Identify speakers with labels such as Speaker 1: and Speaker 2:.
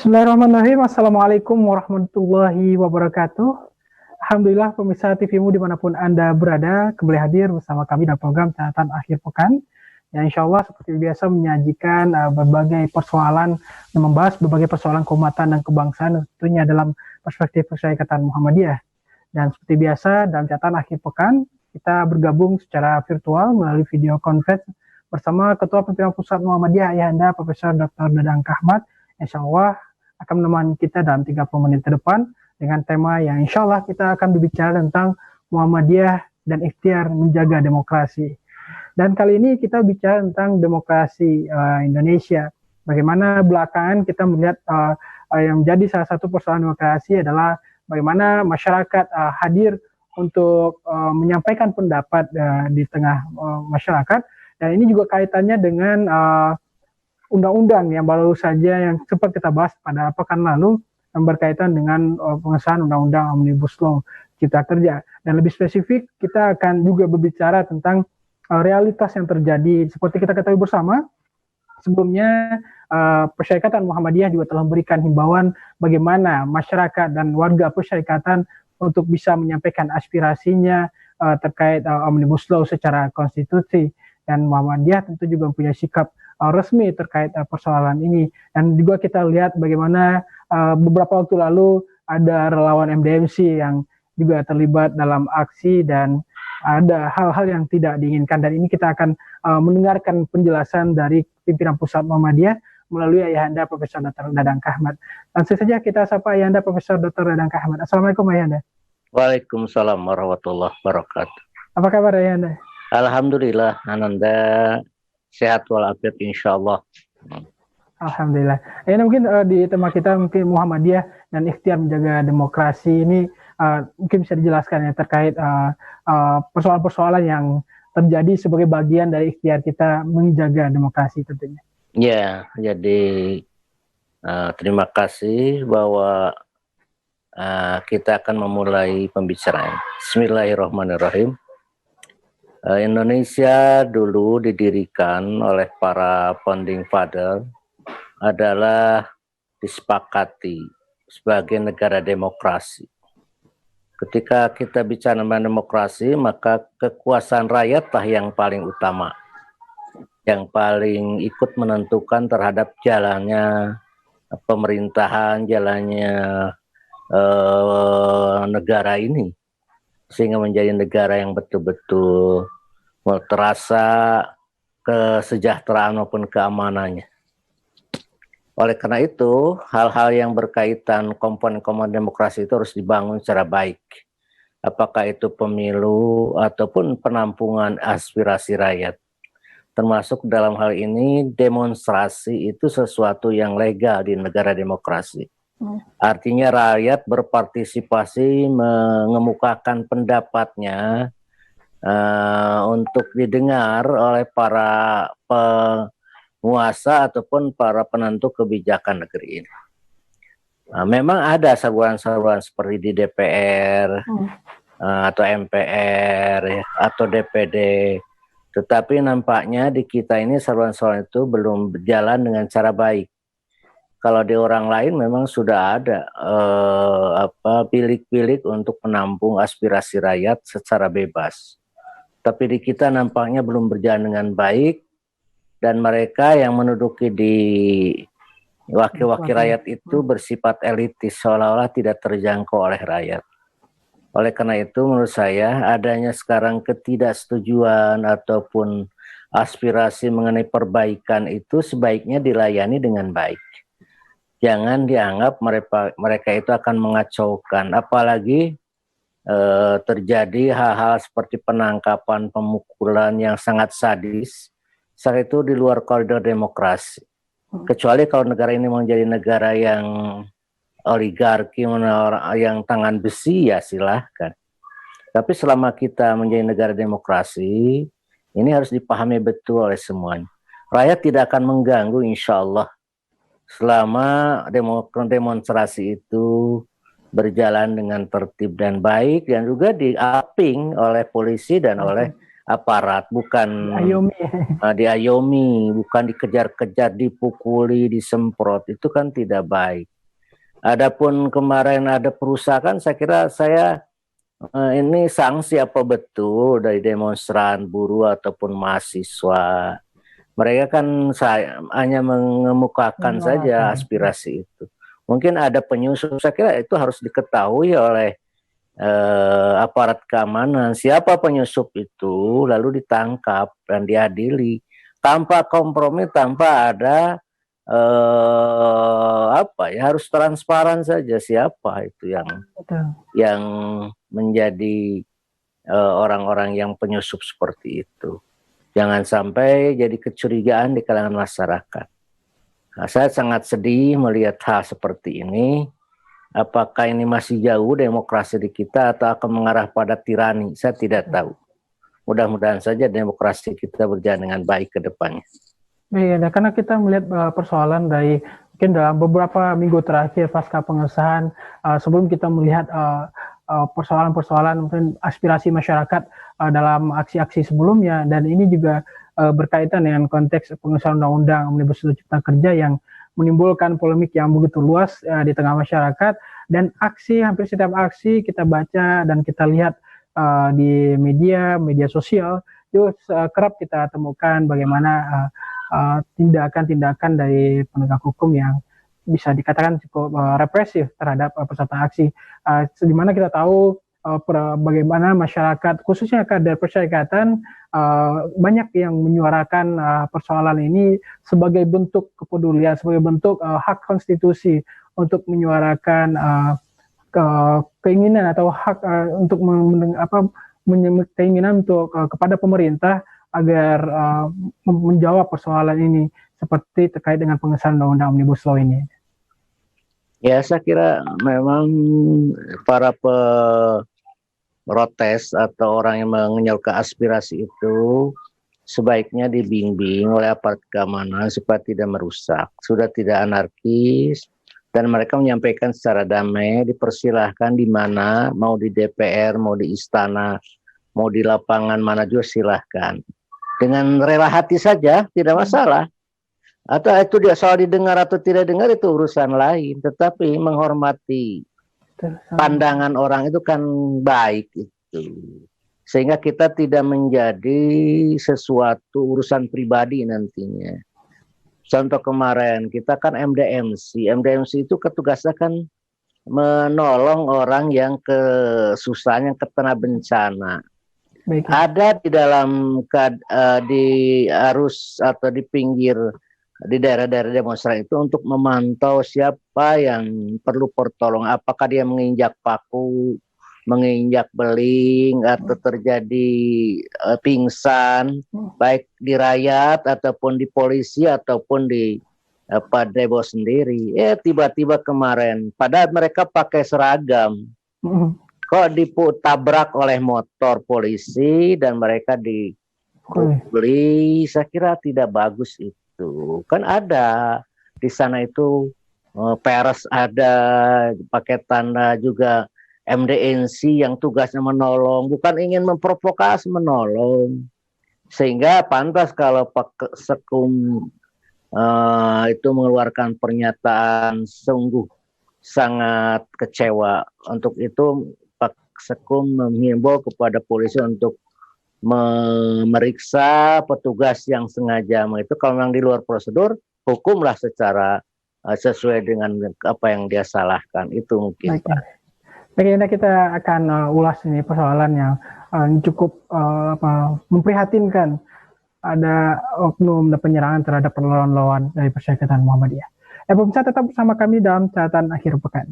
Speaker 1: Bismillahirrahmanirrahim. Assalamualaikum warahmatullahi wabarakatuh. Alhamdulillah pemirsa TVmu dimanapun Anda berada, kembali hadir bersama kami dalam program catatan akhir pekan. Yang insya Allah seperti biasa menyajikan berbagai persoalan dan membahas berbagai persoalan keumatan dan kebangsaan tentunya dalam perspektif Persyarikatan Muhammadiyah. Dan seperti biasa dalam catatan akhir pekan, kita bergabung secara virtual melalui video conference bersama Ketua Pimpinan Pusat Muhammadiyah Ayahanda Profesor Dr. Dadang Kahmat. Insya Allah akan menemani kita dalam 30 menit ke depan dengan tema yang insya Allah kita akan berbicara tentang Muhammadiyah dan ikhtiar menjaga demokrasi. Dan kali ini kita bicara tentang demokrasi Indonesia. Bagaimana belakangan kita melihat yang menjadi salah satu persoalan demokrasi adalah bagaimana masyarakat hadir untuk menyampaikan pendapat di tengah masyarakat. Dan ini juga kaitannya dengan undang-undang yang baru saja yang sempat kita bahas pada pekan lalu yang berkaitan dengan pengesahan undang-undang Omnibus Law Cipta Kerja. Dan lebih spesifik kita akan juga berbicara tentang realitas yang terjadi. Seperti kita ketahui bersama, sebelumnya Persyarikatan Muhammadiyah juga telah memberikan himbauan bagaimana masyarakat dan warga persyarikatan untuk bisa menyampaikan aspirasinya terkait Omnibus Law secara konstitusi. Dan Muhammadiyah tentu juga punya sikap resmi terkait persoalan ini. Dan juga kita lihat bagaimana beberapa waktu lalu ada relawan MDMC yang juga terlibat dalam aksi dan ada hal-hal yang tidak diinginkan. Dan ini kita akan mendengarkan penjelasan dari pimpinan Pusat Muhammadiyah melalui Ayahanda Profesor Dr. Dadang Kahmat. Langsung saja kita sapa Ayahanda Profesor Dr. Dadang Kahmat. Assalamualaikum Ayahanda.
Speaker 2: Waalaikumsalam warahmatullahi wabarakatuh.
Speaker 1: Apa kabar Ayahanda?
Speaker 2: Alhamdulillah, Ananda sehat walafiat insyaallah.
Speaker 1: Alhamdulillah. Ini mungkin di tema kita mungkin Muhammadiyah dan ikhtiar menjaga demokrasi ini mungkin bisa dijelaskan ya terkait persoalan-persoalan yang terjadi sebagai bagian dari ikhtiar kita menjaga demokrasi tentunya.
Speaker 2: Ya, jadi terima kasih bahwa kita akan memulai pembicaraan. Bismillahirrahmanirrahim. Indonesia dulu didirikan oleh para founding father adalah disepakati sebagai negara demokrasi. Ketika kita bicara tentang demokrasi, maka kekuasaan rakyatlah yang paling utama, yang paling ikut menentukan terhadap jalannya pemerintahan, jalannya negara ini, sehingga menjadi negara yang betul-betul terasa kesejahteraan maupun keamanannya. Oleh karena itu, hal-hal yang berkaitan komponen-komponen demokrasi itu harus dibangun secara baik. Apakah itu pemilu ataupun penampungan aspirasi rakyat. Termasuk dalam hal ini demonstrasi itu sesuatu yang legal di negara demokrasi. Artinya rakyat berpartisipasi mengemukakan pendapatnya untuk didengar oleh para penguasa ataupun para penentu kebijakan negeri ini. Memang ada saluran-saluran seperti di DPR atau MPR atau DPD, tetapi nampaknya di kita ini saluran-saluran itu belum berjalan dengan cara baik. Kalau di orang lain memang sudah ada bilik-bilik untuk menampung aspirasi rakyat secara bebas. Tapi di kita nampaknya belum berjalan dengan baik, dan mereka yang menduduki di wakil-wakil rakyat itu bersifat elitis, seolah-olah tidak terjangkau oleh rakyat. Oleh karena itu menurut saya adanya sekarang ketidaksetujuan ataupun aspirasi mengenai perbaikan itu sebaiknya dilayani dengan baik. Jangan dianggap mereka itu akan mengacaukan, apalagi terjadi hal-hal seperti penangkapan, pemukulan yang sangat sadis, saat itu di luar koridor demokrasi. Kecuali kalau negara ini menjadi negara yang oligarki, yang tangan besi, ya silahkan. Tapi selama kita menjadi negara demokrasi, ini harus dipahami betul oleh semuanya. Rakyat tidak akan mengganggu insya Allah selama demonstrasi itu berjalan dengan tertib dan baik, dan juga diaping oleh polisi dan oleh aparat, bukan diayomi, bukan dikejar-kejar, dipukuli, disemprot, itu kan tidak baik. Adapun kemarin ada perusakan, saya kira ini sanksi apa betul dari demonstran buruh ataupun mahasiswa. Mereka kan hanya mengemukakan saja aspirasi itu. Mungkin ada penyusup, saya kira itu harus diketahui oleh aparat keamanan. Siapa penyusup itu, lalu ditangkap dan diadili. Tanpa kompromi, tanpa ada harus transparan saja siapa itu yang menjadi orang-orang yang penyusup seperti itu. Jangan sampai jadi kecurigaan di kalangan masyarakat. Nah, saya sangat sedih melihat hal seperti ini. Apakah ini masih jauh demokrasi di kita atau akan mengarah pada tirani? Saya tidak tahu. Mudah-mudahan saja demokrasi kita berjalan dengan baik ke depannya.
Speaker 1: Iya, karena kita melihat persoalan dari mungkin dalam beberapa minggu terakhir pasca pengesahan, sebelum kita melihat persoalan-persoalan mungkin aspirasi masyarakat dalam aksi-aksi sebelumnya, dan ini juga berkaitan dengan konteks pengesahan undang-undang Omnibus Law Cipta Kerja yang menimbulkan polemik yang begitu luas di tengah masyarakat, dan hampir setiap aksi kita baca dan kita lihat di media sosial itu kerap kita temukan bagaimana tindakan-tindakan dari penegak hukum yang bisa dikatakan cukup represif terhadap peserta aksi, di mana kita tahu bagaimana masyarakat khususnya kader persyarikatan banyak yang menyuarakan persoalan ini sebagai bentuk kepedulian, sebagai bentuk hak konstitusi untuk menyuarakan keinginan atau hak untuk keinginan untuk kepada pemerintah agar menjawab persoalan ini seperti terkait dengan pengesahan undang-undang Omnibus Law ini.
Speaker 2: Ya, saya kira memang para protes atau orang yang menyalurkan aspirasi itu sebaiknya dibimbing oleh aparat keamanan supaya tidak merusak, sudah tidak anarkis, dan mereka menyampaikan secara damai, dipersilahkan di mana, mau di DPR, mau di istana, mau di lapangan mana juga silahkan. Dengan rela hati saja, tidak masalah. Atau itu dia soal didengar atau tidak dengar itu urusan lain, tetapi menghormati pandangan orang itu kan baik itu. Sehingga kita tidak menjadi sesuatu urusan pribadi nantinya. Contoh kemarin kita kan MDMC itu ketugasnya kan menolong orang yang kesusahan, yang terkena bencana. Baik. Ada di dalam di arus atau di pinggir di daerah-daerah demonstran itu untuk memantau siapa yang perlu pertolongan, apakah dia menginjak paku, menginjak beling, atau terjadi pingsan, baik di rakyat ataupun di polisi ataupun di demo sendiri. Tiba-tiba kemarin, padahal mereka pakai seragam, kok ditabrak oleh motor polisi dan mereka dipukuli. Saya kira tidak bagus itu. Kan ada di sana itu pers ada pakai tanda juga MDNC yang tugasnya menolong, bukan ingin memprovokasi, menolong. Sehingga pantas kalau Pak Sekum itu mengeluarkan pernyataan sungguh sangat kecewa. Untuk itu Pak Sekum menghimbau kepada polisi untuk memeriksa petugas yang sengaja itu. Kalau memang di luar prosedur, hukumlah secara sesuai dengan apa yang dia salahkan. Itu mungkin. Baik, Pak.
Speaker 1: Baik, kita akan ulas ini persoalan yang cukup memprihatinkan. Ada oknum dan penyerangan terhadap relawan dari Persyarikatan Muhammadiyah. Pemirsa, tetap bersama kami dalam catatan akhir pekan.